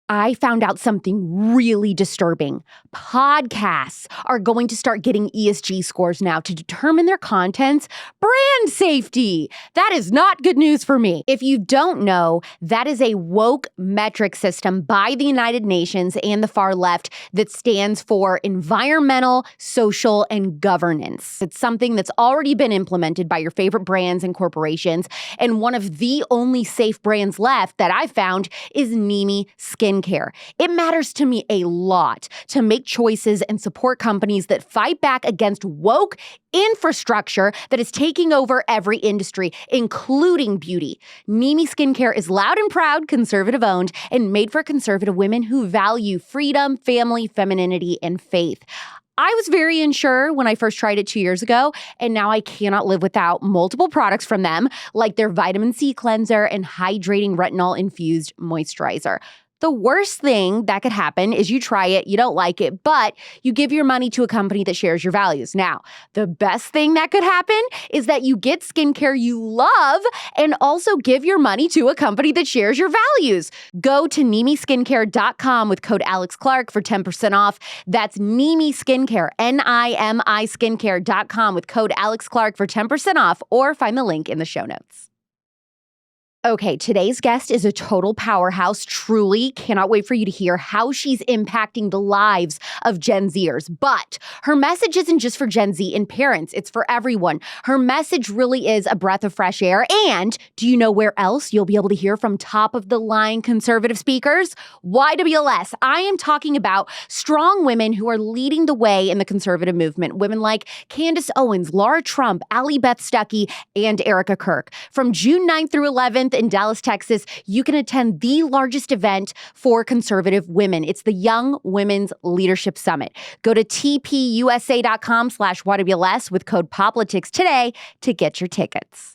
I found out something really disturbing. Podcasts are going to start getting ESG scores now to determine their content's brand safety. That is not good news for me. If you don't know, that is a woke metric system by the United Nations and the far left that stands for environmental, social, and governance. It's something that's already been implemented by your favorite brands and corporations. And one of the only safe brands left that I found is Nimi Skincare. It matters to me a lot to make choices and support companies that fight back against woke infrastructure that is taking over every industry, including beauty. Nimi Skincare is loud and proud, conservative-owned, and made for conservative women who value freedom, family, femininity, and faith. I was very unsure when I first tried it 2 years ago, and now I cannot live without multiple products from them, like their vitamin C cleanser and hydrating retinol-infused moisturizer. The worst thing that could happen is you try it, you don't like it, but you give your money to a company that shares your values. Now, the best thing that could happen is that you get skincare you love and also give your money to a company that shares your values. Go to NimiSkincare.com with code Alex Clark for 10% off. That's Nimi Skincare, Nimi Skincare.com with code Alex Clark for 10% off, or find the link in the show notes. Okay, today's guest is a total powerhouse. Truly cannot wait for you to hear how she's impacting the lives of Gen Zers. But her message isn't just for Gen Z and parents, it's for everyone. Her message really is a breath of fresh air. And do you know where else you'll be able to hear from top-of-the-line conservative speakers? YWLS. I am talking about strong women who are leading the way in the conservative movement. Women like Candace Owens, Laura Trump, Allie Beth Stuckey, and Erica Kirk. From June 9th through 11th, in Dallas, Texas, you can attend the largest event for conservative women. It's the Young Women's Leadership Summit. Go to tpusa.com/YWLS with code POPLITICS today to get your tickets.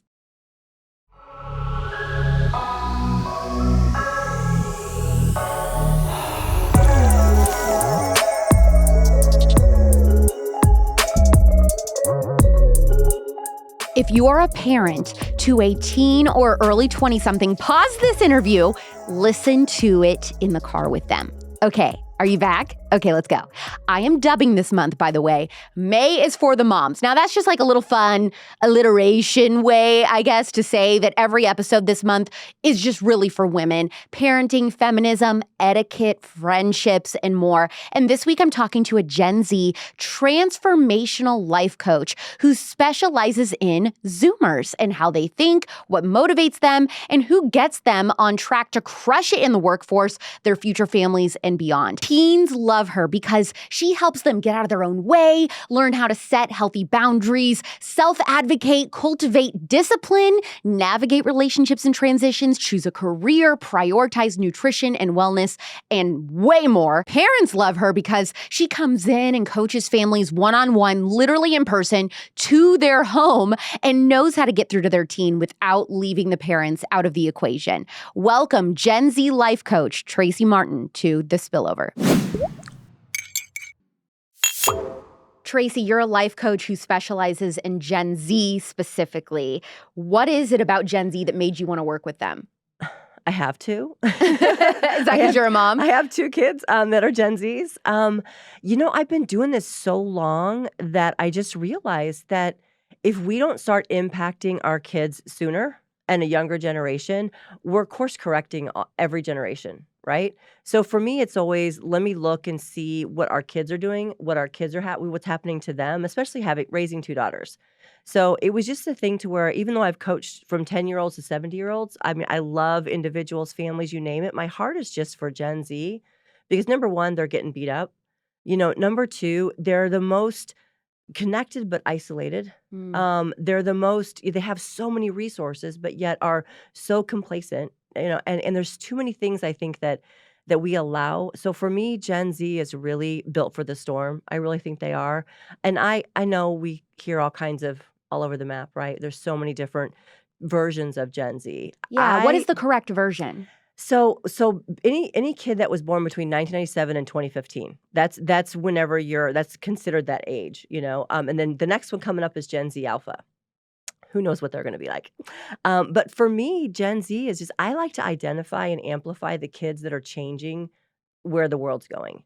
If you are a parent to a teen or early 20-something, pause this interview, listen to it in the car with them. Okay, are you back? Okay, let's go. I am dubbing this month, by the way, May is for the moms. Now, that's just like a little fun alliteration way, I guess, to say that every episode this month is just really for women. Parenting, feminism, etiquette, friendships, and more. And this week, I'm talking to a Gen Z transformational life coach who specializes in Zoomers and how they think, what motivates them, and who gets them on track to crush it in the workforce, their future families, and beyond. Teens love her because she helps them get out of their own way, learn how to set healthy boundaries, self-advocate, cultivate discipline, navigate relationships and transitions, choose a career, prioritize nutrition and wellness, and way more. Parents love her because she comes in and coaches families one-on-one, literally in person, to their home, and knows how to get through to their teen without leaving the parents out of the equation. Welcome, Gen Z life coach Tracey Martin, to The Spillover. Tracey, you're a life coach who specializes in Gen Z specifically. What is it about Gen Z that made you want to work with them? I have to. Is that because you're a mom? I have 2 kids that are Gen Zs. I've been doing this so long that I just realized that if we don't start impacting our kids sooner and a younger generation, we're course correcting every generation, right? So for me, it's always, let me look and see what our kids are doing, what our kids are what's happening to them, especially raising 2 daughters. So it was just a thing to where, even though I've coached from 10-year-olds to 70-year-olds, I mean, I love individuals, families, you name it. My heart is just for Gen Z because number 1, they're getting beat up. Number 2, they're the most connected but isolated. They have so many resources, but yet are so complacent, and there's too many things I think that we allow. So for me, Gen Z is really built for the storm. I really think they are. And I know we hear all over the map, right? There's so many different versions of Gen Z. Yeah, what is the correct version? So any kid that was born between 1997 and 2015, that's whenever that's considered that age, and then the next one coming up is Gen Z Alpha. Who knows what they're going to be like? But for me, Gen Z is just, I like to identify and amplify the kids that are changing where the world's going.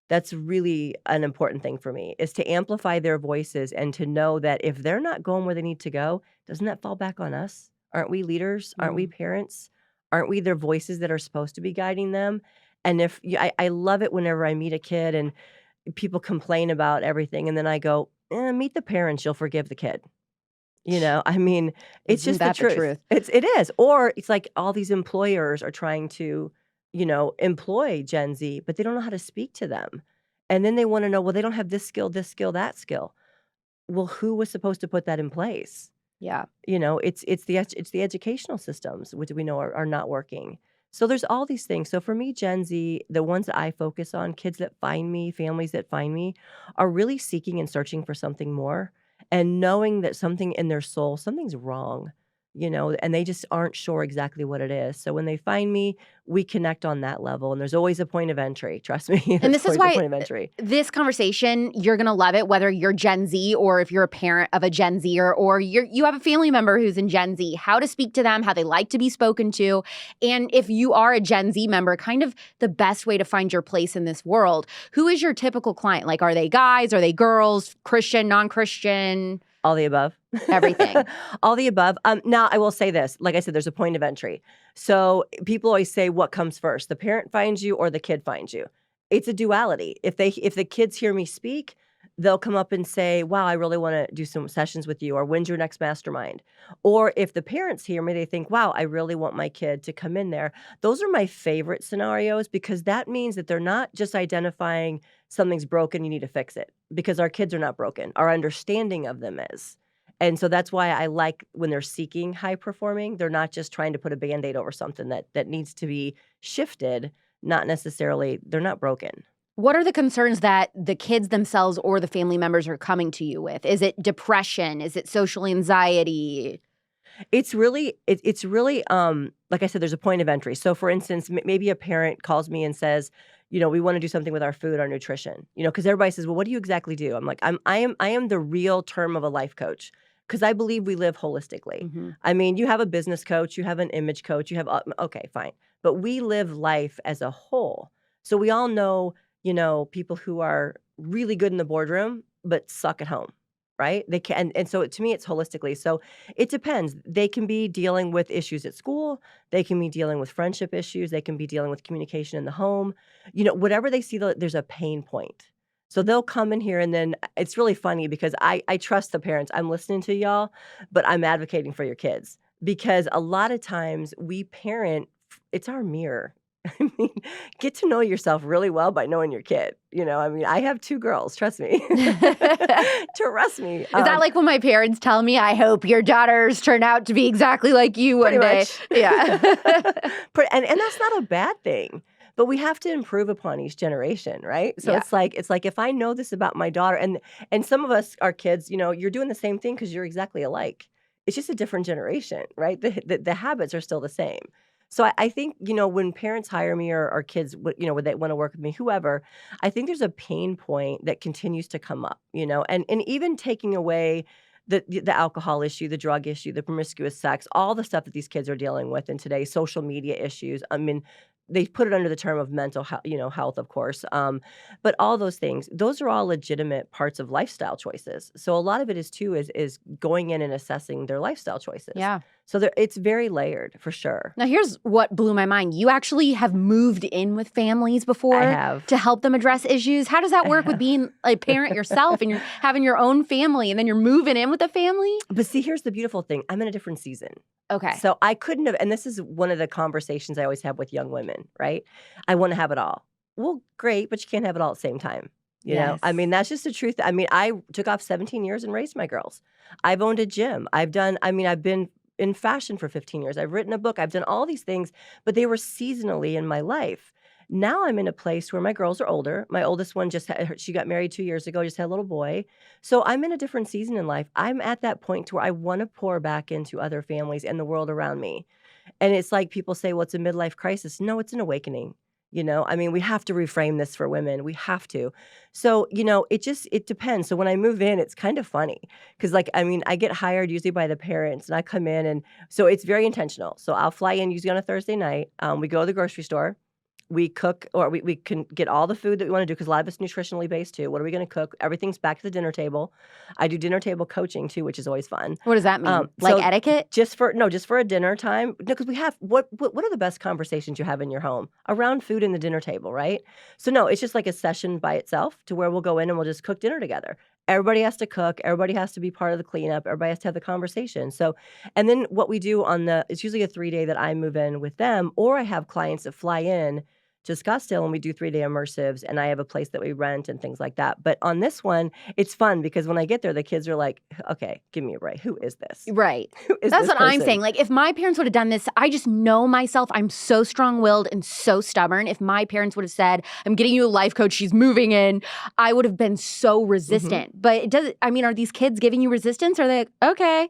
That's really an important thing for me, is to amplify their voices and to know that if they're not going where they need to go, doesn't that fall back on us? Aren't we leaders? Aren't we parents? Aren't we their voices that are supposed to be guiding them? And I love it whenever I meet a kid and people complain about everything, and then I go, meet the parents, you'll forgive the kid. I mean, it's Isn't just the that the truth. truth? It is. Or it's like all these employers are trying to, employ Gen Z, but they don't know how to speak to them. And then they want to know, well, they don't have this skill, that skill. Well, who was supposed to put that in place? Yeah. It's the educational systems which we know are not working. So there's all these things. So for me, Gen Z, the ones that I focus on, kids that find me, families that find me, are really seeking and searching for something more and knowing that something in their soul, something's wrong, and they just aren't sure exactly what it is. So when they find me, we connect on that level, and there's always a point of entry. Trust me, And there's this is always a why point of entry. this conversation, you're going to love it, whether you're Gen Z or if you're a parent of a Gen Zer or you have a family member who's in Gen Z, how to speak to them, how they like to be spoken to. And if you are a Gen Z member, kind of the best way to find your place in this world. Who is your typical client? Like, are they guys? Are they girls? Christian, non-Christian? All the above. Everything. All the above. Now, I will say this. Like I said, there's a point of entry. So people always say, what comes first? The parent finds you or the kid finds you? It's a duality. If the kids hear me speak, they'll come up and say, wow, I really want to do some sessions with you, or when's your next mastermind? Or if the parents hear me, they think, wow, I really want my kid to come in there. Those are my favorite scenarios, because that means that they're not just identifying something's broken, you need to fix it, because our kids are not broken. Our understanding of them is. And so that's why I like when they're seeking high performing, they're not just trying to put a Band-Aid over something that needs to be shifted, not necessarily, they're not broken. What are the concerns that the kids themselves or the family members are coming to you with? Is it depression? Is it social anxiety? It's really, like I said, there's a point of entry. So for instance, maybe a parent calls me and says, we want to do something with our food, our nutrition, because everybody says, well, what do you exactly do? I'm like, I am the real term of a life coach, because I believe we live holistically. Mm-hmm. I mean, you have a business coach, you have an image coach, you have, okay, fine. But we live life as a whole. So we all know, people who are really good in the boardroom, but suck at home. Right? They can, and so to me, it's holistically. So it depends. They can be dealing with issues at school. They can be dealing with friendship issues. They can be dealing with communication in the home. Whatever they see, there's a pain point. So they'll come in here, and then it's really funny because I trust the parents. I'm listening to y'all, but I'm advocating for your kids, because a lot of times we parent, it's our mirror. I mean, get to know yourself really well by knowing your kid. I mean, I have 2 girls, trust me. Trust me. Is that like when my parents tell me, I hope your daughters turn out to be exactly like you one day? Much. Yeah. and that's not a bad thing. But we have to improve upon each generation, right? So Yeah. it's like if I know this about my daughter, and some of us, our kids, you're doing the same thing because you're exactly alike. It's just a different generation, right? The habits are still the same. So I think, when parents hire me, or kids, when they want to work with me, whoever, I think there's a pain point that continues to come up, and even taking away the alcohol issue, the drug issue, the promiscuous sex, all the stuff that these kids are dealing with in today's social media issues. I mean, they put it under the term of mental health, health, of course. But all those things, those are all legitimate parts of lifestyle choices. So a lot of it is going in and assessing their lifestyle choices. Yeah. So it's very layered, for sure. Now, here's what blew my mind. You actually have moved in with families before I have. to help them address issues. How does that work with being a parent yourself and you're having your own family and then you're moving in with a family? But see, here's the beautiful thing. I'm in a different season. Okay. So I couldn't have, and this is one of the conversations I always have with young women, right? I want to have it all. Well, great, but you can't have it all at the same time. You know, I mean, that's just the truth. I mean, I took off 17 years and raised my girls. I've owned a gym. I've been in fashion for 15 years. I've written a book. I've done all these things, but they were seasonally in my life. Now I'm in a place where my girls are older. My oldest one she got married 2 years ago, just had a little boy. So I'm in a different season in life. I'm at that point to where I want to pour back into other families and the world around me. And it's like people say, well, it's a midlife crisis. No, it's an awakening. I mean, we have to reframe this for women. We have to. So, it depends. So when I move in, it's kind of funny because I get hired usually by the parents and I come in, and so it's very intentional. So I'll fly in usually on a Thursday night. We go to the grocery store. We cook, or we can get all the food that we want to do, because a lot of it's nutritionally based too. What are we going to cook? Everything's back to the dinner table. I do dinner table coaching too, which is always fun. What does that mean? Like So etiquette? just for a dinner time. No, because we have what are the best conversations you have in your home around food and the dinner table, right? So no, it's just like a session by itself, to where we'll go in and we'll just cook dinner together. Everybody has to cook. Everybody has to be part of the cleanup. Everybody has to have the conversation. So, and then what we do it's usually a 3-day that I move in with them, or I have clients that fly in to Scottsdale and we do 3-day immersives, and I have a place that we rent and things like that. But on this one, it's fun because when I get there, the kids are like, okay, give me a break. Who is this? Right. Who is That's this what I'm person? saying. Like, if my parents would have done this, I just know myself. I'm so strong-willed and so stubborn. If my parents would have said, I'm getting you a life coach, she's moving in, I would have been so resistant. But it doesn't, I mean, are these kids giving you resistance? Or are they like, okay?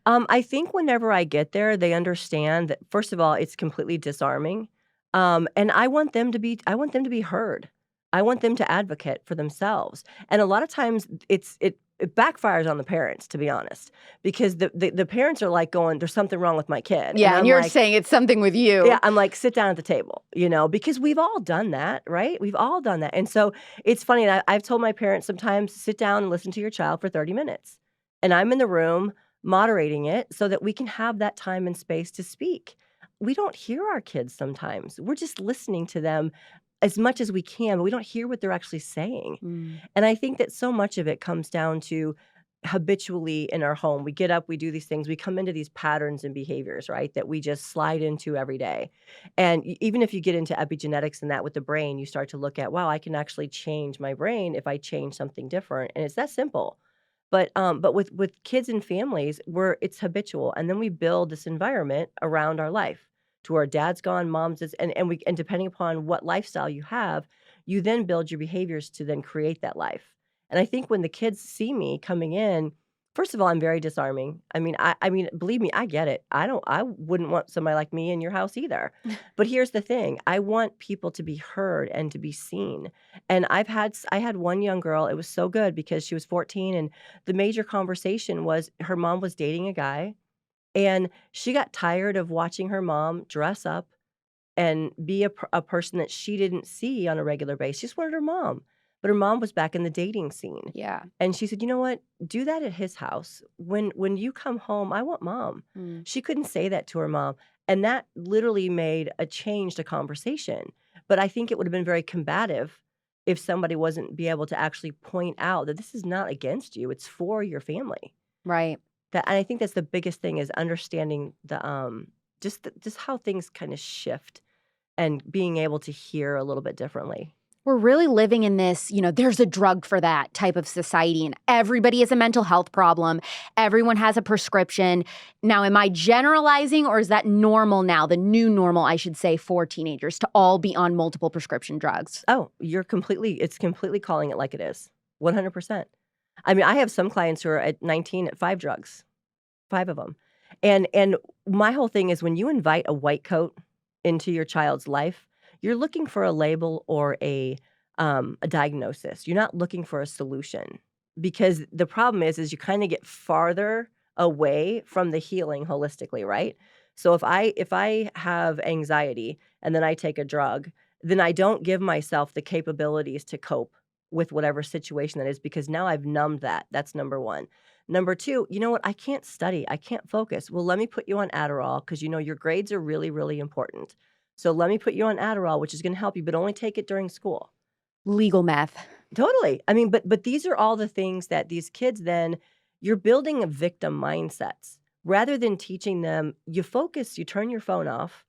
I think whenever I get there, they understand that, first of all, it's completely disarming. And I want them to be heard. I want them to advocate for themselves. And a lot of times it backfires on the parents, to be honest, because the parents are like going, there's something wrong with my kid. Yeah, and I'm you're like, saying it's something with you. yeah, I'm like, sit down at the table, because we've all done that, right? We've all done that. And so it's funny. And I've told my parents sometimes, sit down and listen to your child for 30 minutes. And I'm in the room moderating it so that we can have that time and space to speak. We don't hear our kids sometimes. We're just listening to them as much as we can, but we don't hear what they're actually saying. Mm. And I think that so much of it comes down to habitually in our home. We get up, we do these things, we come into these patterns and behaviors, right, that we just slide into every day. And even if you get into epigenetics and that with the brain, you start to look at, wow, I can actually change my brain if I change something different. And it's that simple. But with kids and families, it's habitual, and then we build this environment around our life to where dad's gone, mom's is, and depending upon what lifestyle you have, you then build your behaviors to then create that life. And I think when the kids see me coming in, first of all, I'm very disarming. I mean, believe me, I get it. I wouldn't want somebody like me in your house either. But here's the thing: I want people to be heard and to be seen. And I had one young girl. It was so good because she was 14, and the major conversation was her mom was dating a guy, and she got tired of watching her mom dress up and be a person that she didn't see on a regular basis. She just wanted her mom. But her mom was back in the dating scene. Yeah. And she said, you know what? Do that at his house. When you come home, I want mom. Mm. She couldn't say that to her mom. And that literally made a change to conversation. But I think it would have been very combative if somebody wasn't be able to actually point out that this is not against you. It's for your family. Right. And I think that's the biggest thing, is understanding just how things kind of shift and being able to hear a little bit differently. We're really living in this, there's a drug for that type of society, and everybody has a mental health problem. Everyone has a prescription. Now, am I generalizing, or is that normal now, the new normal, I should say, for teenagers to all be on multiple prescription drugs? Oh, it's completely calling it like it is. 100%. I mean, I have some clients who are at 19 at 5 drugs, 5 of them. And my whole thing is, when you invite a white coat into your child's life, you're looking for a label or a diagnosis. You're not looking for a solution, because the problem is you kind of get farther away from the healing holistically, right? So if I have anxiety and then I take a drug, then I don't give myself the capabilities to cope with whatever situation that is, because now I've numbed that. That's number one. Number two, you know what? I can't study. I can't focus. Well, let me put you on Adderall, because your grades are really, really important. So let me put you on Adderall, which is going to help you, but only take it during school. Legal meth. Totally. I mean, but these are all the things that these kids then, you're building a victim mindsets. Rather than teaching them, you focus, you turn your phone off,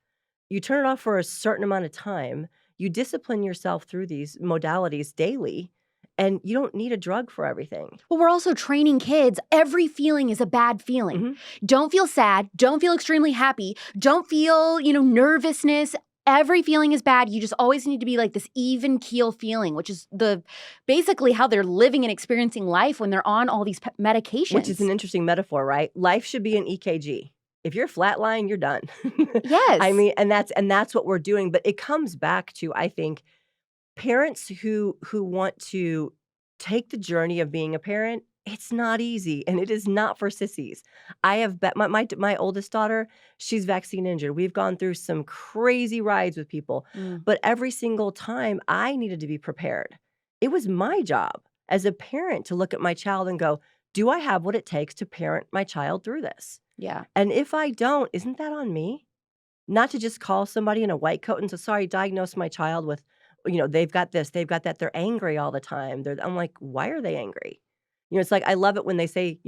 you turn it off for a certain amount of time, you discipline yourself through these modalities daily, and you don't need a drug for everything. Well, we're also training kids. Every feeling is a bad feeling. Mm-hmm. Don't feel sad. Don't feel extremely happy. Don't feel, nervousness. Every feeling is bad. You just always need to be like this even keel feeling, which is basically how they're living and experiencing life when they're on all these medications. Which is an interesting metaphor, right? Life should be an EKG. If you're flatline, you're done. Yes. I mean, and that's what we're doing. But it comes back to, I think, parents who want to take the journey of being a parent It's not easy, and it is not for sissies. I have bet my oldest daughter, she's vaccine injured. We've gone through some crazy rides with people, Mm. but every single time I needed to be prepared. It was my job as a parent to look at my child and go, "Do I have what it takes to parent my child through this? Yeah. And if I don't, isn't that on me?" Not to just call somebody in a white coat and say, "Sorry, diagnose my child with, they've got this, they've got that." They're angry all the time. I'm like, "Why are they angry?" It's like I love it when they say,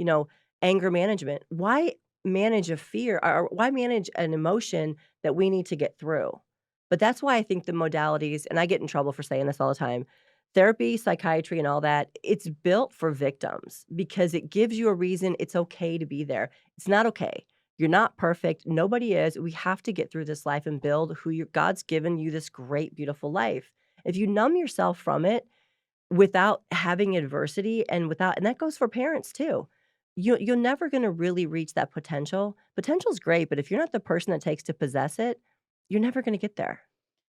anger management. Why manage a fear or why manage an emotion that we need to get through? But that's why I think the modalities, and I get in trouble for saying this all the time, therapy, psychiatry, and all that, it's built for victims because it gives you a reason it's okay to be there. It's not okay. You're not perfect. Nobody is. We have to get through this life and build who God's given you this great, beautiful life. If you numb yourself from it without having adversity and that goes for parents too, you're never going to really reach that potential. Potential's great, but if you're not the person that takes to possess it, you're never going to get there.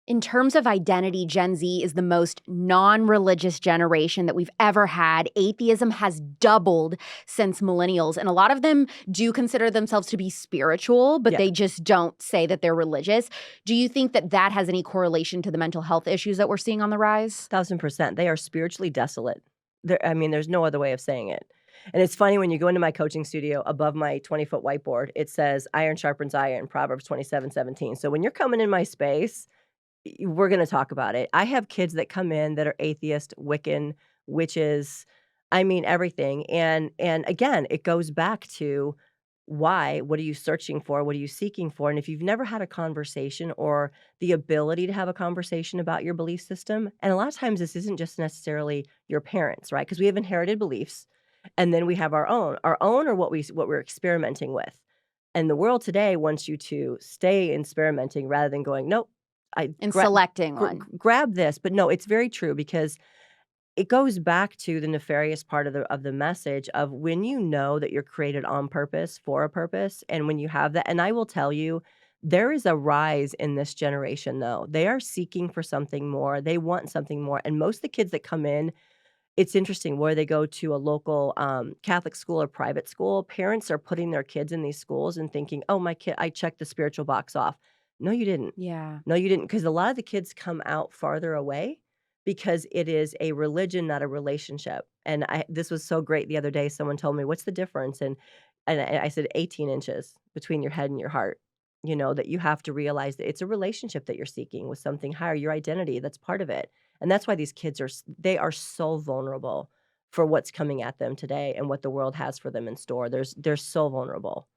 In terms of identity, Gen Z is the most non-religious generation that we've ever had. Atheism has doubled since millennials, and a lot of them do consider themselves to be spiritual, but Yeah. they just don't say that they're religious. Do you think that that has any correlation to the mental health issues that we're seeing on the rise? 1,000%. They are spiritually desolate. There's no other way of saying it. And it's funny when you go into my coaching studio, above my 20-foot whiteboard, it says iron sharpens iron, Proverbs 27:17. So when you're coming in my space, we're gonna talk about it. I have kids that come in that are atheist, Wiccan, witches, everything, and again, it goes back to why, what are you searching for, what are you seeking for, and if you've never had a conversation or the ability to have a conversation about your belief system, and a lot of times this isn't just necessarily your parents, right? Because we have inherited beliefs, and then we have our own. Our own are what we're experimenting with, and the world today wants you to stay experimenting rather than going, "Nope, I In selecting one. grab this," but no, it's very true because it goes back to the nefarious part of the message of when you know that you're created on purpose for a purpose, and when you have that, and I will tell you, there is a rise in this generation, though. They are seeking for something more. They want something more, and most of the kids that come in, it's interesting where they go to a local, Catholic school or private school, parents are putting their kids in these schools and thinking, "Oh, my kid, I checked the spiritual box off." No, you didn't. Yeah. No, you didn't, because a lot of the kids come out farther away because it is a religion, not a relationship, and this was so great the other day, someone told me, "What's the difference?" And I said, "18 inches between your head and your heart." That you have to realize that it's a relationship that you're seeking with something higher, your identity, that's part of it. And that's why these kids they are so vulnerable for what's coming at them today and what the world has for them in store. They're so vulnerable.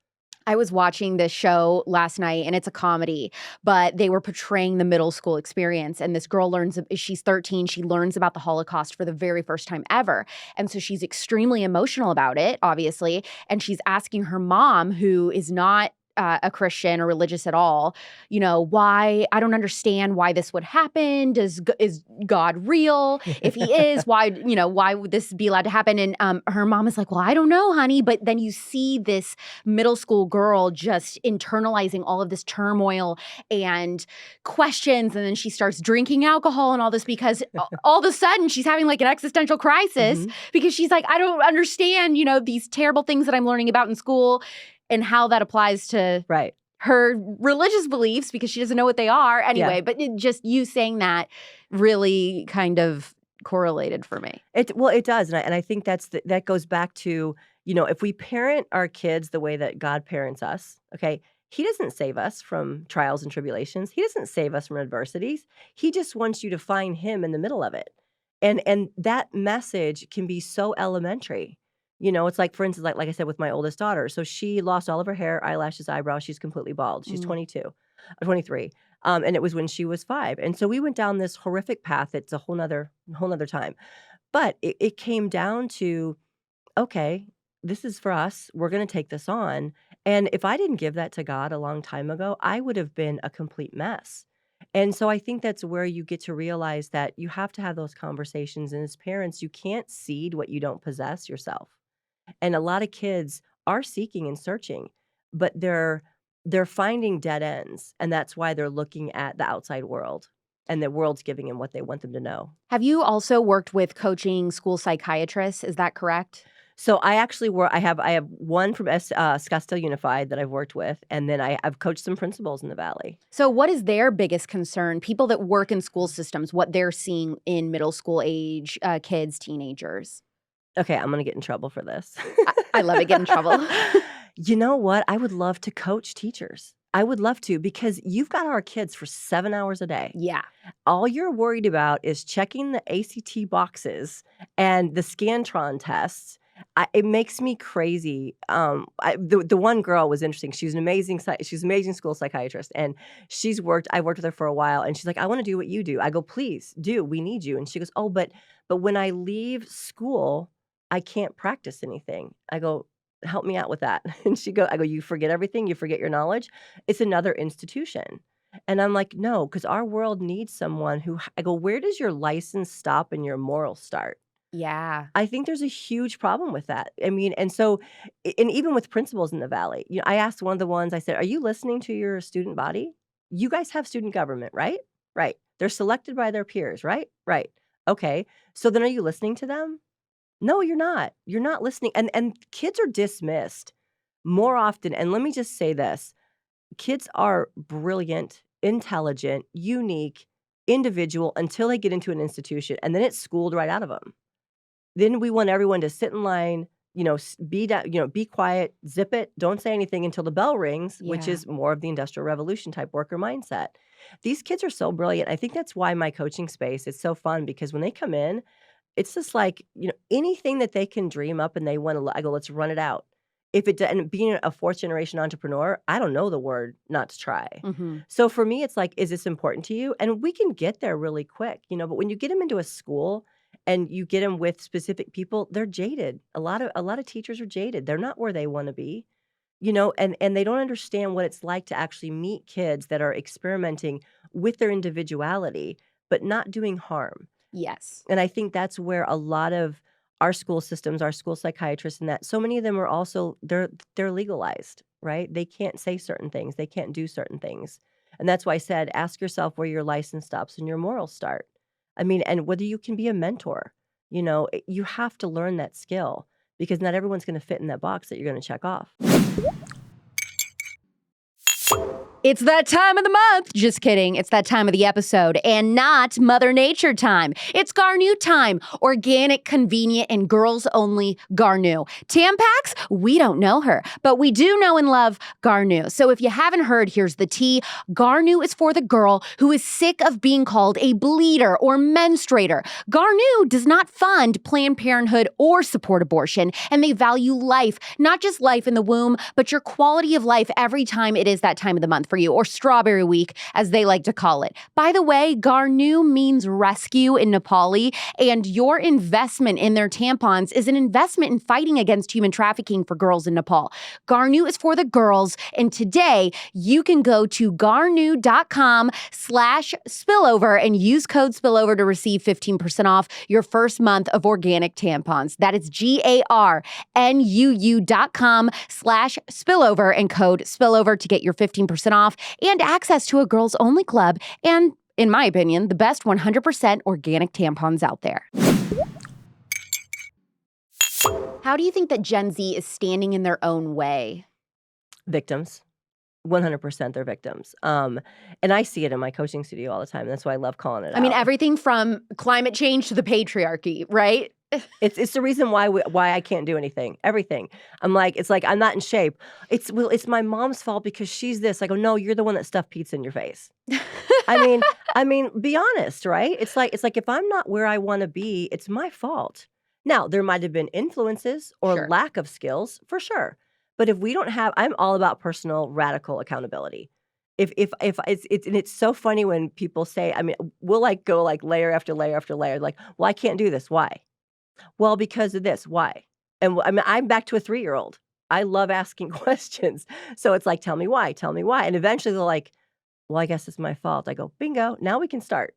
I was watching this show last night, and it's a comedy, but they were portraying the middle school experience. And this girl she's 13, she learns about the Holocaust for the very first time ever. And so she's extremely emotional about it, obviously. And she's asking her mom, who is not a Christian or religious at all, why, I don't understand why this would happen. Is God real? If he is, why would this be allowed to happen? And her mom is like, "Well, I don't know, honey." But then you see this middle school girl just internalizing all of this turmoil and questions, and then she starts drinking alcohol and all this because all of a sudden she's having like an existential crisis because she's like, "I don't understand, these terrible things that I'm learning about in school and how that applies to Right. her religious beliefs," because she doesn't know what they are anyway. Yeah. But just you saying that really kind of correlated for me. Well, it does, and I think that goes back to, if we parent our kids the way that God parents us, okay, He doesn't save us from trials and tribulations. He doesn't save us from adversities. He just wants you to find Him in the middle of it, and that message can be so elementary. It's like, for instance, like I said with my oldest daughter. So she lost all of her hair, eyelashes, eyebrows. She's completely bald. She's 22, 23. And it was when she was 5. And so we went down this horrific path. It's a whole nother time. But it came down to, okay, this is for us. We're going to take this on. And if I didn't give that to God a long time ago, I would have been a complete mess. And so I think that's where you get to realize that you have to have those conversations. And as parents, you can't cede what you don't possess yourself. And a lot of kids are seeking and searching, but they're finding dead ends, and that's why they're looking at the outside world, and the world's giving them what they want them to know. Have you also worked with coaching school psychiatrists? Is that correct? So I have one from Scottsdale Unified that I've worked with, and then I've coached some principals in the Valley. So what is their biggest concern? People that work in school systems, what they're seeing in middle school age kids, teenagers. Okay, I'm gonna get in trouble for this. I love it. Get in trouble. You know what? I would love to coach teachers. I would love to because you've got our kids for 7 hours a day. Yeah. All you're worried about is checking the ACT boxes and the Scantron tests. It makes me crazy. The one girl was interesting. She's an amazing school psychiatrist, and I worked with her for a while, and she's like, "I want to do what you do." I go, "Please do. We need you." And she goes, "Oh, but when I leave school, I can't practice anything." I go, "Help me out with that." And I go, "You forget everything. You forget your knowledge. It's another institution." And I'm like, "No, because our world needs someone who." I go, "Where does your license stop and your moral start?" Yeah. I think there's a huge problem with that. I mean, and even with principals in the Valley, I asked one of the ones, I said, "Are you listening to your student body? You guys have student government, right? Right. They're selected by their peers, right? Right. Okay. So then are you listening to them? No, you're not. You're not listening." And kids are dismissed more often. And let me just say this. Kids are brilliant, intelligent, unique, individual until they get into an institution, and then it's schooled right out of them. Then we want everyone to sit in line, be quiet, zip it, don't say anything until the bell rings, which Yeah. is more of the Industrial Revolution type worker mindset. These kids are so brilliant. I think that's why my coaching space is so fun because when they come in, it's just like, anything that they can dream up and they want to, I go, let's run it out. And being a fourth generation entrepreneur, I don't know the word not to try. Mm-hmm. So for me, it's like, is this important to you? And we can get there really quick, but when you get them into a school and you get them with specific people, they're jaded. A lot of teachers are jaded. They're not where they want to be, and they don't understand what it's like to actually meet kids that are experimenting with their individuality, but not doing harm. Yes. And I think that's where a lot of our school systems, our school psychiatrists and that, so many of them are also they're legalized, right? They can't say certain things. They can't do certain things. And that's why I said, ask yourself where your license stops and your morals start. I mean, and whether you can be a mentor, you have to learn that skill because not everyone's going to fit in that box that you're going to check off. It's that time of the month. Just kidding. It's that time of the episode and not Mother Nature time. It's Garnu time. Organic, convenient, and girls-only Garnu. Tampax? We don't know her, but we do know and love Garnu. So if you haven't heard, here's the tea. Garnu is for the girl who is sick of being called a bleeder or menstruator. Garnu does not fund Planned Parenthood or support abortion, and they value life, not just life in the womb, but your quality of life every time it is that time of the month for you, or Strawberry Week, as they like to call it. By the way, Garnu means rescue in Nepali, and your investment in their tampons is an investment in fighting against human trafficking for girls in Nepal. Garnu is for the girls, and today you can go to garnu.com/spillover and use code spillover to receive 15% off your first month of organic tampons. That is garnuu.com/spillover and code spillover to get your 15% off and access to a girls only club and, in my opinion, the best 100% organic tampons out there. How do you think that Gen Z is standing in their own way? Victims. 100% they're victims. And I see it in my coaching studio all the time. That's why I love calling it out. I mean, everything from climate change to the patriarchy, right? It's the reason why I can't do anything. Everything. It's like I'm not in shape. It's my mom's fault because she's this. I go, no, you're the one that stuffed pizza in your face. I mean, be honest, right? It's like if I'm not where I want to be, it's my fault. Now, there might have been influences or Sure. lack of skills, for sure. But if we don't have, I'm all about personal radical accountability. If it's so funny when people say, we'll go layer after layer after layer, well, I can't do this. Why? Well, because of this. Why? And I'm back to a 3-year-old. I love asking questions. So it's like, tell me why, tell me why. And eventually they're like, well, I guess it's my fault. I go, bingo. Now we can start.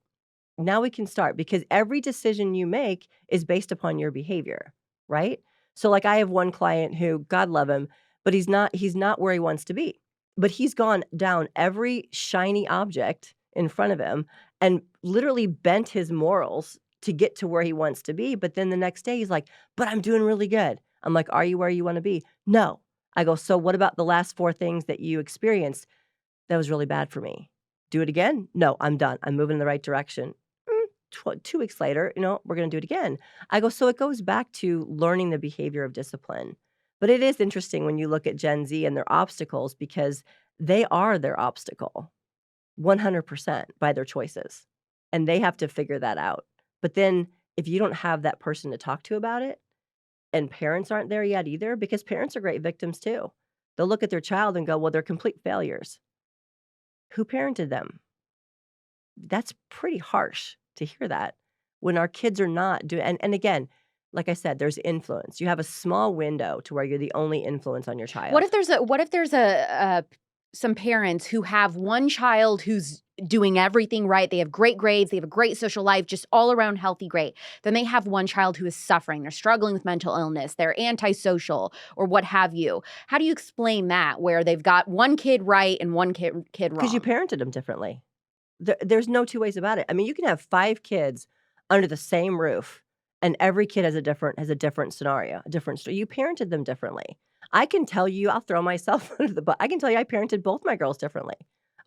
Because every decision you make is based upon your behavior, right? So I have one client who, God love him, but he's not where he wants to be. But he's gone down every shiny object in front of him and literally bent his morals to get to where he wants to be. But then the next day he's like, but I'm doing really good. I'm like, are you where you want to be? No. I go, so what about the last 4 things that you experienced? That was really bad for me. Do it again? No, I'm done. I'm moving in the right direction. 2 weeks later, we're going to do it again. I go, so it goes back to learning the behavior of discipline. But it is interesting when you look at Gen Z and their obstacles because they are their obstacle 100% by their choices. And they have to figure that out. But then if you don't have that person to talk to about it, and parents aren't there yet either, because parents are great victims too. They'll look at their child and go, well, they're complete failures. Who parented them? That's pretty harsh to hear that when our kids are not doing, and again, like I said, there's influence. You have a small window to where you're the only influence on your child. What if there's some parents who have one child who's doing everything right? They have great grades, they have a great social life, just all around healthy, great. Then they have one child who is suffering. They're struggling with mental illness. They're antisocial or what have you. How do you explain that where they've got one kid right and one kid wrong? Because you parented them differently. There's no 2 ways about it. I mean, you can have 5 kids under the same roof, and every kid has a different scenario, a different story. You parented them differently. I can tell you, I'll throw myself under the bus. I can tell you I parented both my girls differently,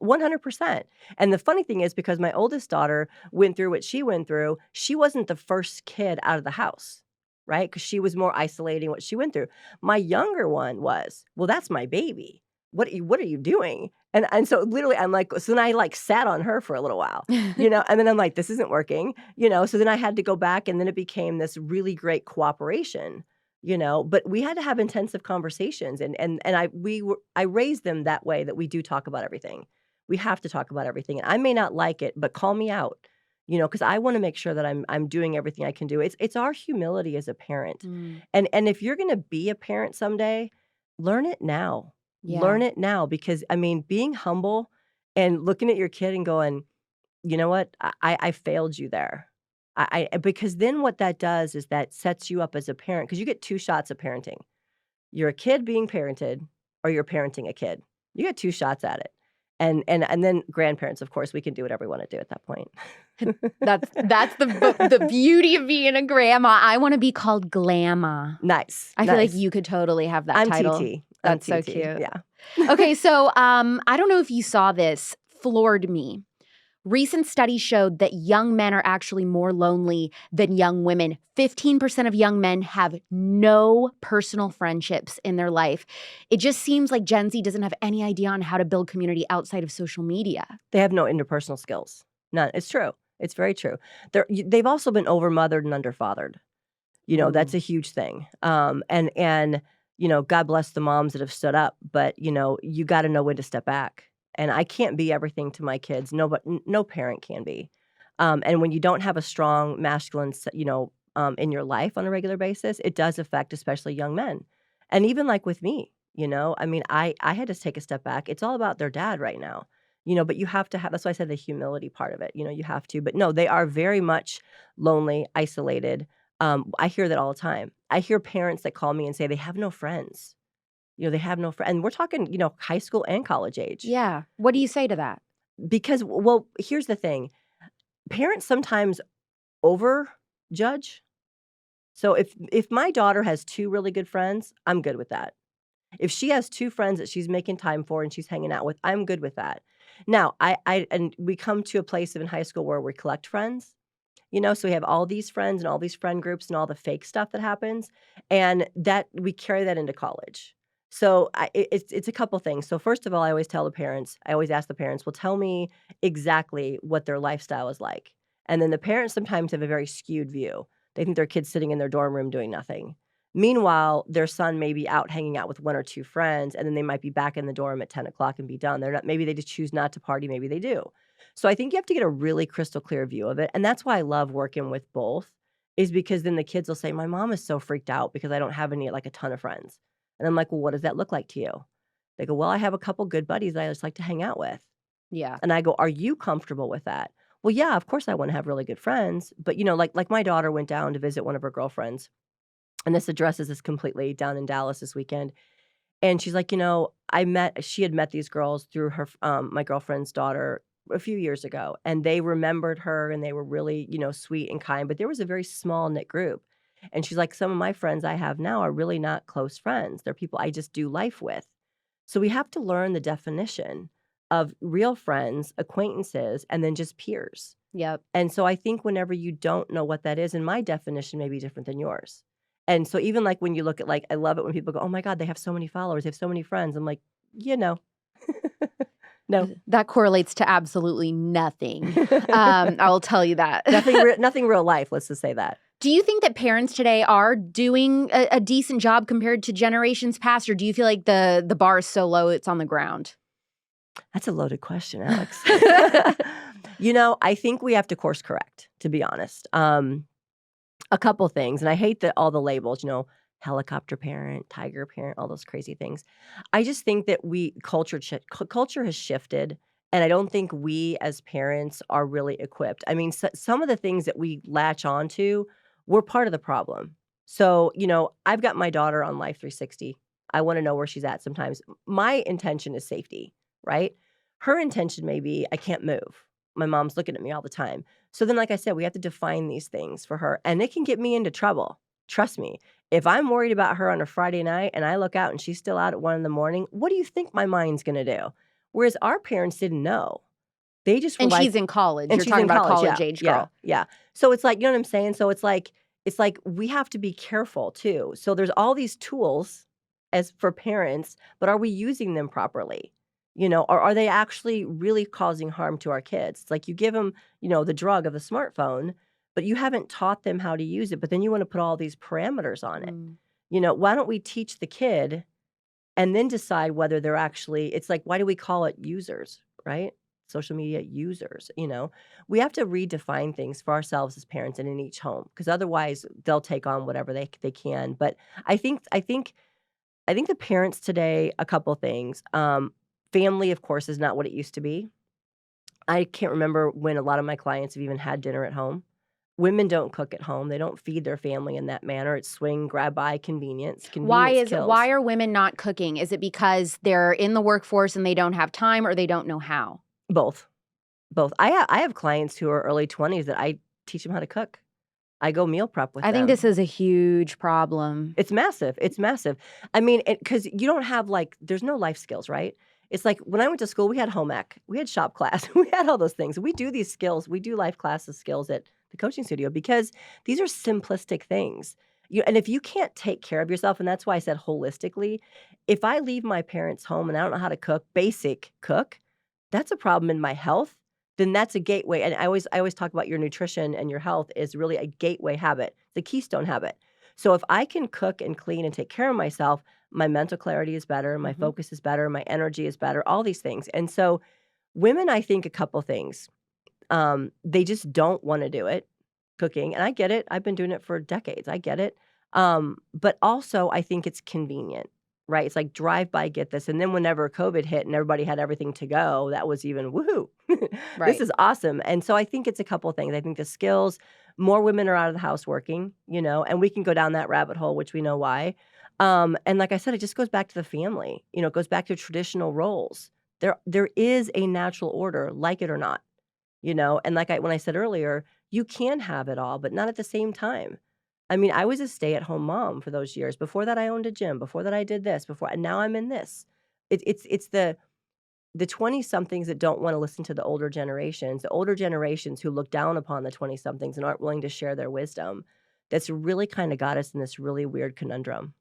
100%. And the funny thing is because my oldest daughter went through what she went through, she wasn't the first kid out of the house, right? Because she was more isolating what she went through. My younger one was, well, that's my baby. What are you doing? And so literally I'm like, so then I like sat on her for a little while, and then I'm like, this isn't working, so then I had to go back and then it became this really great cooperation, but we had to have intensive conversations and I raised them that way that we do talk about everything. We have to talk about everything. And I may not like it, but call me out, because I want to make sure that I'm doing everything I can do. It's our humility as a parent. And if you're going to be a parent someday, learn it now. Yeah. Learn it now because, I mean, being humble and looking at your kid and going, you know what, I failed you there. Because then what that does is that sets you up as a parent because you get 2 shots at parenting. You're a kid being parented or you're parenting a kid. You get 2 shots at it. And then grandparents, of course, we can do whatever we want to do at that point. That's the beauty of being a grandma. I want to be called Glamma. Nice. I feel like you could totally have that title. I'm TT. That's I'm so TT. cute. Yeah. Okay, so I don't know if you saw this, floored me. Recent studies showed that young men are actually more lonely than young women. 15% of young men have no personal friendships in their life. It just seems like Gen Z doesn't have any idea on how to build community outside of social media. They have no interpersonal skills. None. It's true. It's very true. They've also been overmothered and underfathered. That's a huge thing. And God bless the moms that have stood up, but you got to know when to step back. And I can't be everything to my kids. No parent can be. And when you don't have a strong masculine, in your life on a regular basis, it does affect especially young men. And even like with me, I mean, I had to take a step back. It's all about their dad right now, but you have to have, that's why I said the humility part of it, you have to, but no, they are very much lonely, isolated. I hear that all the time. I hear parents that call me and say they have no friends. They have no friends. And we're talking, high school and college age. Yeah. What do you say to that? Because, well, here's the thing. Parents sometimes overjudge. So if my daughter has 2 really good friends, I'm good with that. If she has 2 friends that she's making time for and she's hanging out with, I'm good with that. Now, and we come to a place in high school where we collect friends. So we have all these friends and all these friend groups and all the fake stuff that happens, and that we carry that into college. So it's a couple things. So first of all, I always ask the parents, well, tell me exactly what their lifestyle is like. And then the parents sometimes have a very skewed view. They think their kid's sitting in their dorm room doing nothing. Meanwhile, their son may be out hanging out with 1 or 2 friends, and then they might be back in the dorm at 10 o'clock and be done. Maybe they just choose not to party. Maybe they do. So I think you have to get a really crystal clear view of it. And that's why I love working with both, is because then the kids will say, my mom is so freaked out because I don't have a ton of friends. And I'm like, well, what does that look like to you? They go, well, I have a couple good buddies that I just like to hang out with. Yeah. And I go, are you comfortable with that? Well, yeah, of course I want to have really good friends. But, like my daughter went down to visit one of her girlfriends. And this addresses is completely down in Dallas this weekend. And she's like, she had met these girls through her, my girlfriend's daughter a few years ago. And they remembered her and they were really, sweet and kind. But there was a very small knit group. And she's like, some of my friends I have now are really not close friends. They're people I just do life with. So we have to learn the definition of real friends, acquaintances, and then just peers. Yep. And so I think whenever you don't know what that is, and my definition may be different than yours. And so even like when you look at like, I love it when people go, oh my God, they have so many followers, they have so many friends. I'm like, no. That correlates to absolutely nothing. I will tell you that. Nothing real life, let's just say that. Do you think that parents today are doing a decent job compared to generations past, or do you feel like the bar is so low it's on the ground? That's a loaded question, Alex. I think we have to course correct, to be honest. A couple things, and I hate all the labels, helicopter parent, tiger parent, all those crazy things. I just think that culture has shifted, and I don't think we as parents are really equipped. I mean, some of the things that we latch onto, we're part of the problem. So, I've got my daughter on Life 360. I want to know where she's at sometimes. My intention is safety, right? Her intention may be, I can't move. My mom's looking at me all the time. So then, like I said, we have to define these things for her, and it can get me into trouble. Trust me. If I'm worried about her on a Friday night and I look out and she's still out at 1 a.m, what do you think my mind's going to do? Whereas our parents didn't know. They just were and like, she's in college. and You're she's talking in about a college, college age girl. Yeah. So it's like, you know what I'm saying? So it's like we have to be careful too. So there's all these tools as for parents, but are we using them properly? Or are they actually really causing harm to our kids? It's like you give them, the drug of the smartphone, but you haven't taught them how to use it. But then you want to put all these parameters on it. Why don't we teach the kid and then decide whether they're actually, it's like, why do we call it users, right? Social media users, we have to redefine things for ourselves as parents and in each home, because otherwise they'll take on whatever they can. But I think the parents today, a couple things. Family, of course, is not what it used to be. I can't remember when a lot of my clients have even had dinner at home. Women don't cook at home. They don't feed their family in that manner. It's swing, grab by, convenience. Convenience kills. Why are women not cooking? Is it because they're in the workforce and they don't have time, or they don't know how? Both. I have clients who are early 20s that I teach them how to cook. I go meal prep with them. I think this is a huge problem. It's massive. I mean, because you don't have there's no life skills, right? It's like when I went to school, we had home ec, we had shop class, we had all those things. We do these skills. We do life classes skills at the coaching studio because these are simplistic things. And if you can't take care of yourself, and that's why I said holistically, if I leave my parents' home and I don't know how to cook, basic cook, that's a problem in my health. Then that's a gateway. And I always talk about your nutrition and your health is really a gateway habit, the keystone habit. So if I can cook and clean and take care of myself, my mental clarity is better, my focus is better, my energy is better, all these things. And so women, I think a couple things. They just don't want to do it, cooking. And I get it. I've been doing it for decades. I get it. But also I think it's convenient, right? It's like drive by, get this. And then whenever COVID hit and everybody had everything to go, that was even woohoo. Right. This is awesome. And so I think it's a couple of things. I think the skills, more women are out of the house working, and we can go down that rabbit hole, which we know why. And like I said, it just goes back to the family, it goes back to traditional roles. There is a natural order, like it or not, and when I said earlier, you can have it all, but not at the same time. I mean, I was a stay-at-home mom for those years. Before that, I owned a gym. Before that, I did this. And now I'm in this. It's the 20-somethings that don't want to listen to the older generations who look down upon the 20-somethings and aren't willing to share their wisdom. That's really kind of got us in this really weird conundrum.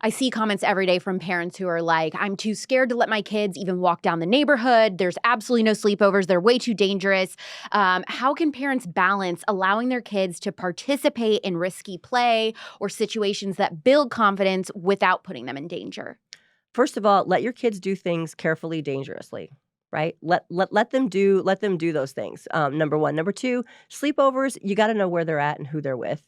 I see comments every day from parents who are like, I'm too scared to let my kids even walk down the neighborhood. There's absolutely no sleepovers. They're way too dangerous. How can parents balance allowing their kids to participate in risky play or situations that build confidence without putting them in danger? First of all, let your kids do things carefully, dangerously, right? Let them do those things. Number one. Number two, sleepovers, you got to know where they're at and who they're with.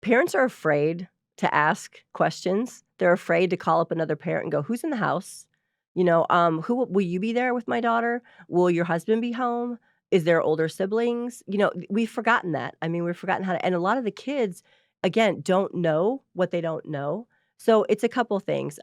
Parents are afraid to ask questions. They're afraid to call up another parent and go, who's in the house? Who will you be there with my daughter? Will your husband be home? Is there older siblings? We've forgotten that. I mean, we've forgotten how to, and a lot of the kids, again, don't know what they don't know. So it's a couple things.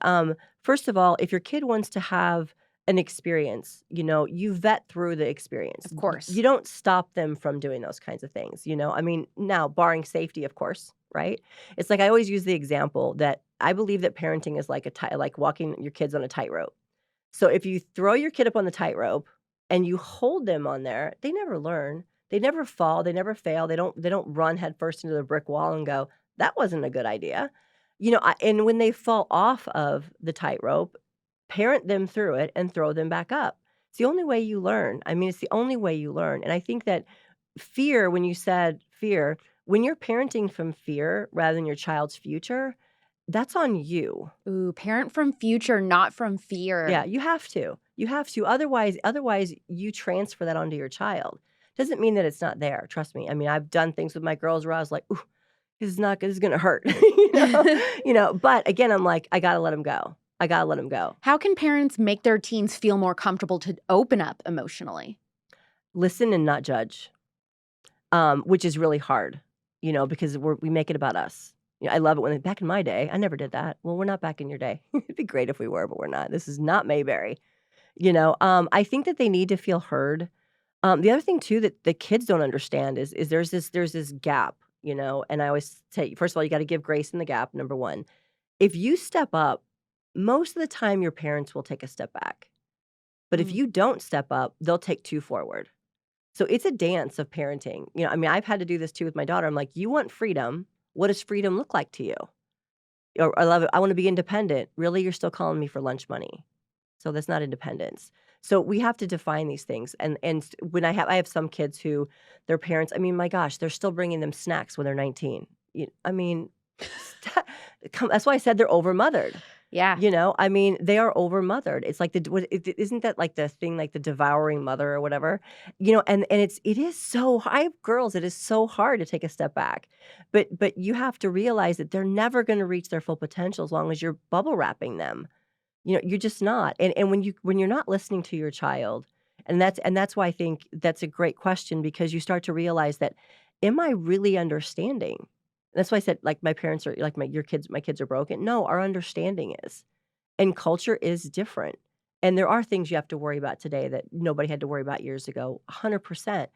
First of all, if your kid wants to have an experience, you vet through the experience. Of course. You don't stop them from doing those kinds of things, I mean, now barring safety, of course. right? It's like I always use the example that I believe that parenting is like like walking your kids on a tightrope. So if you throw your kid up on the tightrope and you hold them on there, they never learn. They never fall. They never fail. They don't run headfirst into the brick wall and go, that wasn't a good idea. And when they fall off of the tightrope, parent them through it and throw them back up. It's the only way you learn. I mean, it's the only way you learn. And I think that fear, when you said fear, when you're parenting from fear rather than your child's future, that's on you. Ooh, parent from future, not from Yeah, fear. you have to. You have to. Otherwise, you transfer that onto your child. Doesn't mean that it's not there. Trust me. I mean, I've done things with my girls where I was like, "Ooh, this is not good. This is gonna hurt." But again, I'm like, I gotta let them go. I gotta let them go. How can parents make their teens feel more comfortable to open up emotionally? Listen and not judge, which is really hard. Because we make it about us. I love it when back in my day, I never did that. Well, we're not back in your day. It'd be great if we were, but we're not. This is not Mayberry. I think that they need to feel heard. The other thing too that the kids don't understand is there's this gap, and I always say, first of all, you got to give grace in the gap, number one. If you step up, most of the time your parents will take a step back. But if Mm. you don't step up, they'll take two forward. So it's a dance of parenting. I mean, I've had to do this too with my daughter. I'm like, you want freedom. What does freedom look like to you? Or I love it. I want to be independent. Really, you're still calling me for lunch money. So that's not independence. So we have to define these things. And when I have some kids who their parents, I mean, my gosh, they're still bringing them snacks when they're 19. I mean, that's why I said they're overmothered. Yeah. I mean, they are overmothered. It's like isn't that like the thing, like the devouring mother or whatever? And it is so. I have girls. It is so hard to take a step back, but you have to realize that they're never going to reach their full potential as long as you're bubble wrapping them. You're just not. And when you're not listening to your child, and that's why I think that's a great question, because you start to realize that, am I really understanding? That's why I said, like, my parents are like my kids are broken. No, our understanding is. And culture is different. And there are things you have to worry about today that nobody had to worry about years ago, 100%.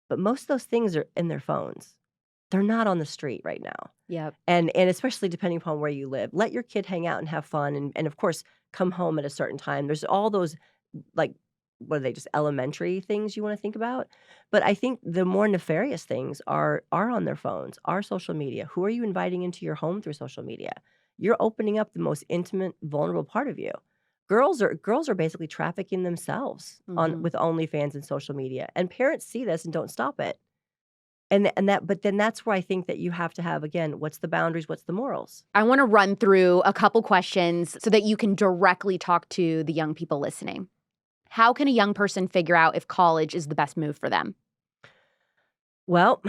But most of those things are in their phones. They're not on the street right now. Yep. And especially depending upon where you live. Let your kid hang out and have fun, and of course, come home at a certain time. There's all those, like, what are they, just elementary things you wanna think about? But I think the more nefarious things are on their phones, are social media. Who are you inviting into your home through social media? You're opening up the most intimate, vulnerable part of you. Girls are basically trafficking themselves on Mhm. with OnlyFans and social media, and parents see this and don't stop it. But then that's where I think that you have to have, again, what's the boundaries, what's the morals? I want to run through a couple questions so that you can directly talk to the young people listening. How can a young person figure out if college is the best move for them? Well,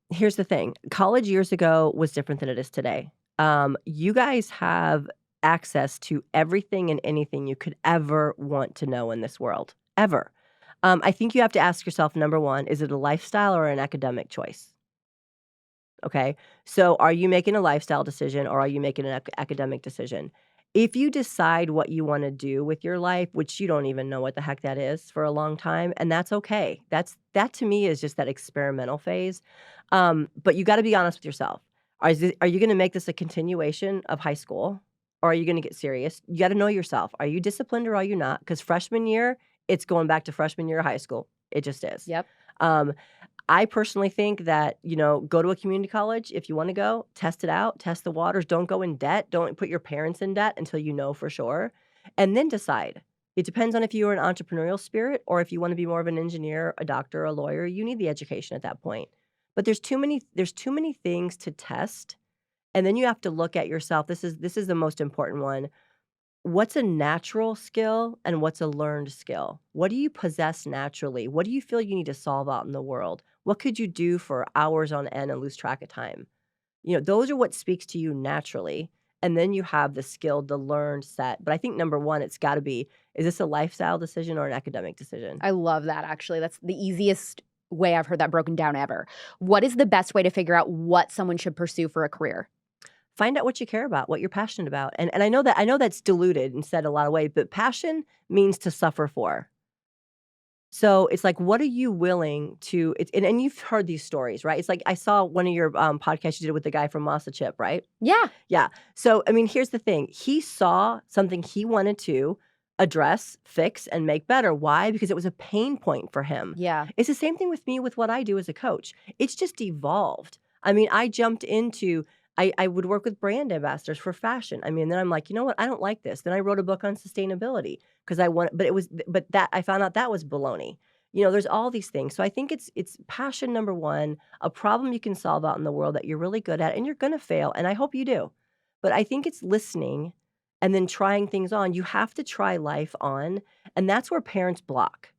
here's the thing. College years ago was different than it is today. You guys have access to everything and anything you could ever want to know in this world, ever. I think you have to ask yourself, number one, is it a lifestyle or an academic choice? Okay. So are you making a lifestyle decision or are you making an academic decision? If you decide what you want to do with your life, which you don't even know what the heck that is for a long time, and that's okay. That to me is just that experimental phase. But you got to be honest with yourself. Are you going to make this a continuation of high school, or are you going to get serious? You got to know yourself. Are you disciplined or are you not? Because freshman year, it's going back to freshman year of high school. It just is. Yep. Um, I personally think that, go to a community college if you want to go, test it out, test the waters. Don't go in debt. Don't put your parents in debt until you know for sure, and then decide. It depends on if you are an entrepreneurial spirit or if you want to be more of an engineer, a doctor, a lawyer. You need the education at that point. But there's too many things to test, and then you have to look at yourself. This is the most important one. What's a natural skill and what's a learned skill? What do you possess naturally? What do you feel you need to solve out in the world? What could you do for hours on end and lose track of time? Those are what speaks to you naturally. And then you have the skill, the learned set. But I think number one, it's got to be, is this a lifestyle decision or an academic decision? I love that, actually. That's the easiest way I've heard that broken down ever. What is the best way to figure out what someone should pursue for a career? Find out what you care about, what you're passionate about. And I know that's diluted and said a lot of ways, but passion means to suffer for. So it's like, what are you willing to, and you've heard these stories, right? It's like, I saw one of your podcasts you did with the guy from Masa Chip, right? Yeah. Yeah. So, I mean, here's the thing. He saw something he wanted to address, fix, and make better. Why? Because it was a pain point for him. Yeah. It's the same thing with me with what I do as a coach. It's just evolved. I mean, I jumped into, I would work with brand ambassadors for fashion. I mean, then I'm like, you know what? I don't like this. Then I wrote a book on sustainability because but that I found out that was baloney. There's all these things. So I think it's passion number one, a problem you can solve out in the world that you're really good at, and you're going to fail. And I hope you do. But I think it's listening and then trying things on. You have to try life on. And that's where parents block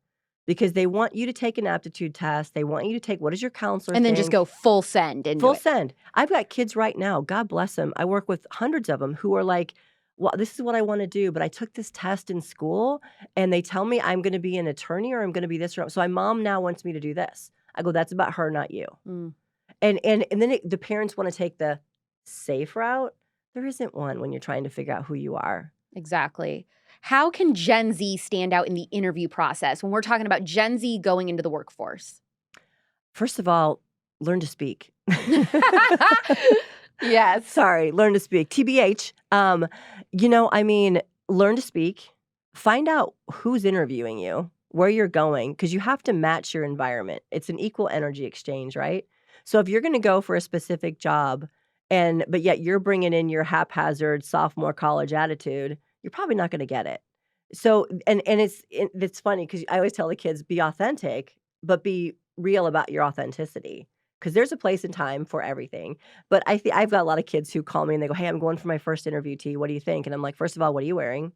because they want you to take an aptitude test. They want you to take, what does your counselor And then think? just go full send into Full it. send. I've got kids right now, God bless them. I work with hundreds of them who are like, well, this is what I want to do, but I took this test in school and they tell me I'm going to be an attorney or I'm going to be this or so my mom now wants me to do this. I go, that's about her, not you. Mm. And then the parents want to take the safe route. There isn't one when you're trying to figure out who you are. Exactly. How can Gen Z stand out in the interview process when we're talking about Gen Z going into the workforce? First of all, learn to speak. Yes. Sorry, learn to speak. TBH. Learn to speak. Find out who's interviewing you, where you're going, because you have to match your environment. It's an equal energy exchange, right? So if you're going to go for a specific job, but yet you're bringing in your haphazard sophomore college attitude, you're probably not going to get it. So it's funny because I always tell the kids, be authentic, but be real about your authenticity. Because there's a place and time for everything. But I've got a lot of kids who call me and they go, hey, I'm going for my first interview, T. What do you think? And I'm like, first of all, what are you wearing?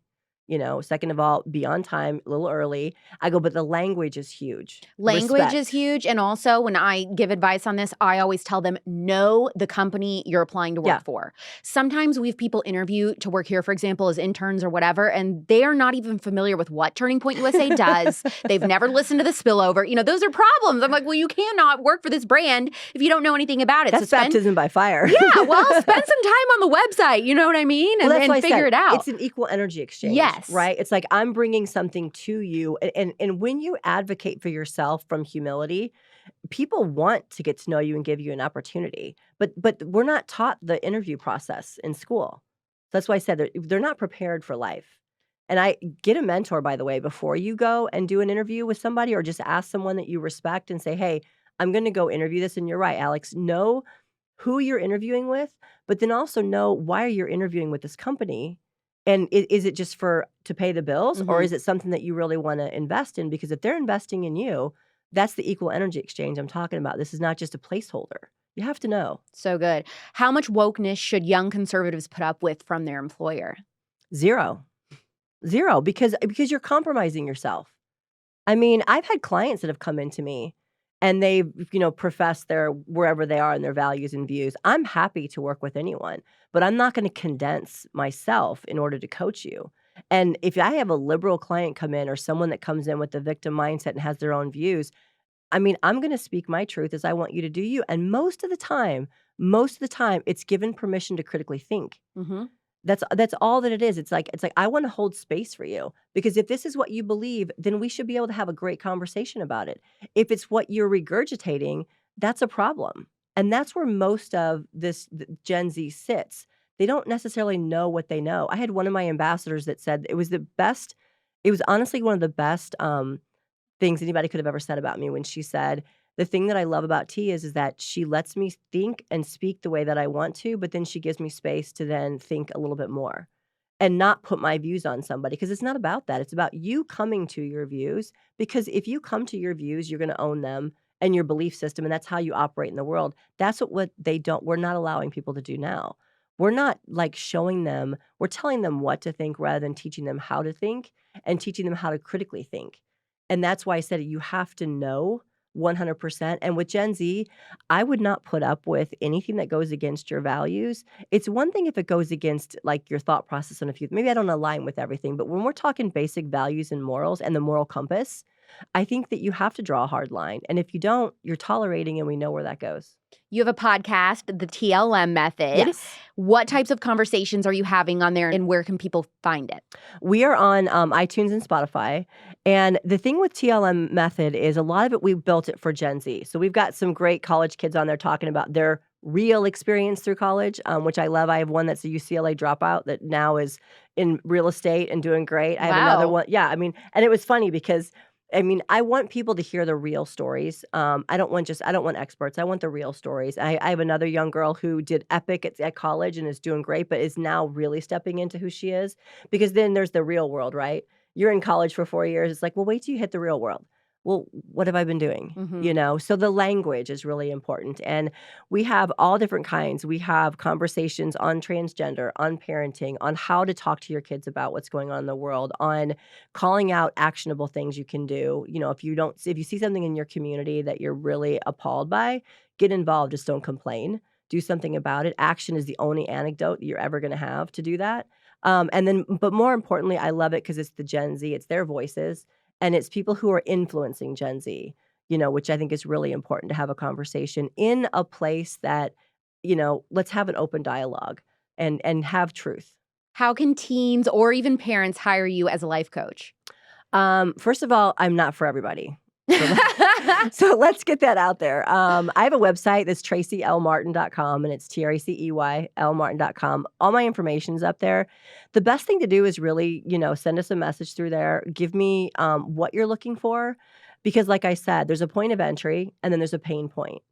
Second of all, be on time, a little early. I go, but the language is huge. Language Respect. is huge. And also, when I give advice on this, I always tell them, know the company you're applying to work for. Sometimes we have people interview to work here, for example, as interns or whatever, and they are not even familiar with what Turning Point USA does. They've never listened to the Spillover. Those are problems. I'm like, well, you cannot work for this brand if you don't know anything about it. That's baptism by fire. Yeah, well, spend some time on the website. You know what I mean? Well, and figure it out. It's an equal energy exchange. Yes. Right? It's like I'm bringing something to you. And when you advocate for yourself from humility, people want to get to know you and give you an opportunity. But we're not taught the interview process in school. That's why I said they're not prepared for life. And I get a mentor, by the way, before you go and do an interview with somebody, or just ask someone that you respect and say, hey, I'm going to go interview this. And you're right, Alex, know who you're interviewing with, but then also know why you're interviewing with this company. And is it just to pay the bills, or is it something that you really want to invest in? Because if they're investing in you, that's the equal energy exchange I'm talking about. This is not just a placeholder. You have to know. So good. How much wokeness should young conservatives put up with from their employer? Zero, because you're compromising yourself. I mean, I've had clients that have come into me and they, profess their wherever they are in their values and views. I'm happy to work with anyone, but I'm not going to condense myself in order to coach you. And if I have a liberal client come in or someone that comes in with the victim mindset and has their own views, I mean, I'm going to speak my truth as I want you to do you. And most of the time, it's given permission to critically think. Mm-hmm. That's all that it is. It's like I want to hold space for you, because if this is what you believe, then we should be able to have a great conversation about it. If it's what you're regurgitating, that's a problem. And that's where most of this Gen Z sits. They don't necessarily know what they know. I had one of my ambassadors that said it was honestly one of the best things anybody could have ever said about me, when she said, the thing that I love about T is that she lets me think and speak the way that I want to, but then she gives me space to then think a little bit more and not put my views on somebody, because it's not about that. It's about you coming to your views, because if you come to your views, you're going to own them and your belief system, and that's how you operate in the world. That's what we're not allowing people to do now. We're not like showing them, we're telling them what to think rather than teaching them how to think and teaching them how to critically think. And that's why I said you have to know 100%. And with Gen Z, I would not put up with anything that goes against your values. It's one thing if it goes against like your thought process on a few, maybe I don't align with everything, but when we're talking basic values and morals and the moral compass, I think that you have to draw a hard line. And if you don't, you're tolerating, and we know where that goes. You have a podcast, the TLM Method. Yes. What types of conversations are you having on there, and where can people find it? We are on iTunes and Spotify. And the thing with TLM Method is a lot of it, we built it for Gen Z. So we've got some great college kids on there talking about their real experience through college, which I love. I have one that's a UCLA dropout that now is in real estate and doing great. I have another Wow. one. Yeah, I mean, and it was funny because I want people to hear the real stories. I don't want experts. I want the real stories. I have another young girl who did epic at college and is doing great, but is now really stepping into who she is, because then there's the real world, right? You're in college for 4 years. It's like, well, wait till you hit the real world. Well, what have I been doing? Mhm. So the language is really important. And we have all different kinds. We have conversations on transgender, on parenting, on how to talk to your kids about what's going on in the world, on calling out actionable things you can do. If you see something in your community that you're really appalled by, get involved. Just don't complain. Do something about it. Action is the only antidote you're ever going to have to do that. But more importantly, I love it because it's the Gen Z. It's their voices, and it's people who are influencing Gen Z. Which I think is really important to have a conversation in a place that, let's have an open dialogue and have truth. How can teens or even parents hire you as a life coach? First of all, I'm not for everybody. So let's get that out there. I have a website that's TraceyLMartin.com, and it's TraceyLMartin.com. All my information's up there. The best thing to do is really, send us a message through there. Give me what you're looking for, because like I said, there's a point of entry and then there's a pain point.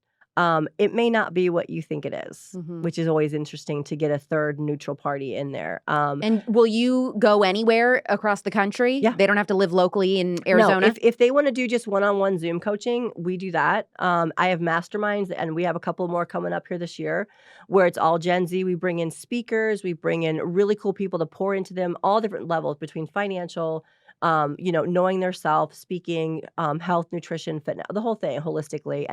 It may not be what you think it is, Mhm. which is always interesting to get a third neutral party in there. And will you go anywhere across the country? Yeah. They don't have to live locally in Arizona? No, if they want to do just one-on-one Zoom coaching, we do that. I have masterminds, and we have a couple more coming up here this year where it's all Gen Z. We bring in speakers, we bring in really cool people to pour into them, all different levels between financial, knowing their self, speaking, health, nutrition, fitness, the whole thing holistically.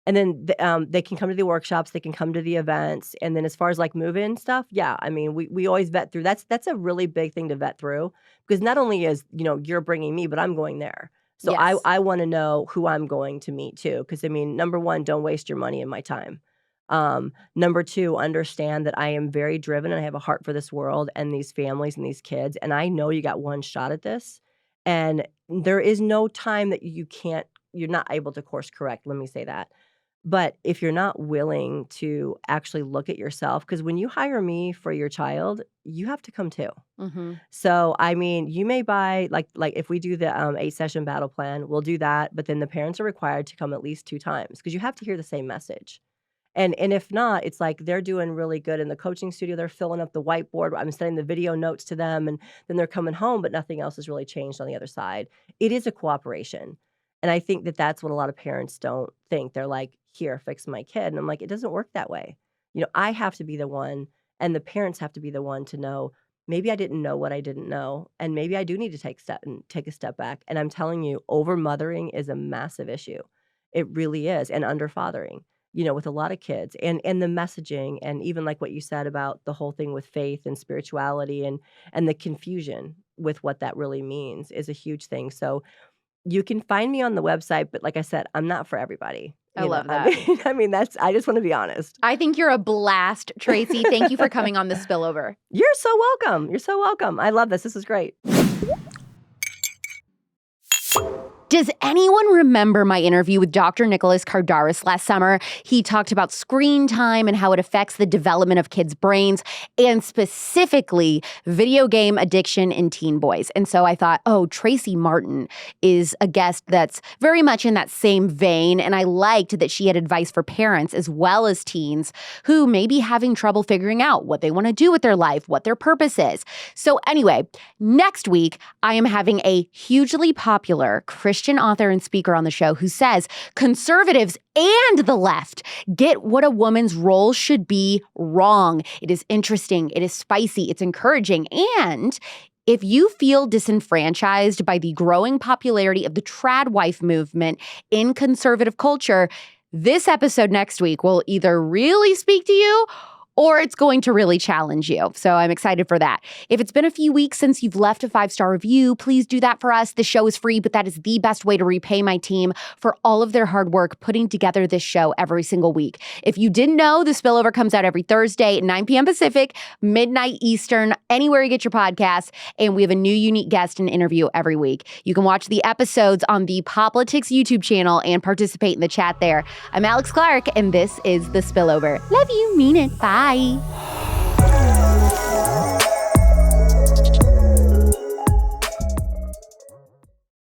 They can come to the workshops, they can come to the events, and then as far as, like, move-in stuff, yeah, we always vet through. That's a really big thing to vet through, because not only is, you're bringing me, but I'm going there. So Yes. I wanna know who I'm going to meet too, because, number 1, don't waste your money and my time. Number 2, understand that I am very driven and I have a heart for this world and these families and these kids, and I know you got one shot at this, and there is no time that you're not able to course correct, let me say that. But if you're not willing to actually look at yourself, because when you hire me for your child, you have to come too. Mhm. So, you may buy, like if we do the 8-session battle plan, we'll do that, but then the parents are required to come at least 2 times, because you have to hear the same message. And if not, it's like they're doing really good in the coaching studio. They're filling up the whiteboard. I'm sending the video notes to them, and then they're coming home, but nothing else has really changed on the other side. It is a cooperation. And I think that that's what a lot of parents don't think. They're like, here, fix my kid. And I'm like, it doesn't work that way. I have to be the one, and the parents have to be the one to know, maybe I didn't know what I didn't know. And maybe I do need to take a step back. And I'm telling you, over mothering is a massive issue. It really is. And under fathering, with a lot of kids, and the messaging, and even like what you said about the whole thing with faith and spirituality, and the confusion with what that really means is a huge thing. So you can find me on the website, but like I said, I'm not for everybody. I love that. That's, I just want to be honest. I think you're a blast, Tracey. Thank you for coming on the Spillover. You're so welcome. You're so welcome. I love this. This is great. Does anyone remember my interview with Dr. Nicholas Kardaras last summer? He talked about screen time and how it affects the development of kids' brains, and specifically video game addiction in teen boys. And so I thought, Tracey Martin is a guest that's very much in that same vein. And I liked that she had advice for parents as well as teens who may be having trouble figuring out what they want to do with their life, what their purpose is. So anyway, next week, I am having a hugely popular Christian author and speaker on the show who says conservatives and the left get what a woman's role should be wrong. It is interesting, it is spicy, it's encouraging, and if you feel disenfranchised by the growing popularity of the trad wife movement in conservative culture, this episode next week will either really speak to you or it's going to really challenge you. So I'm excited for that. If it's been a few weeks since you've left a 5-star review, please do that for us. The show is free, but that is the best way to repay my team for all of their hard work putting together this show every single week. If you didn't know, The Spillover comes out every Thursday at 9 p.m. Pacific, midnight Eastern, anywhere you get your podcasts. And we have a new unique guest and interview every week. You can watch the episodes on the Politics YouTube channel and participate in the chat there. I'm Alex Clark, and this is The Spillover. Love you, mean it. Bye.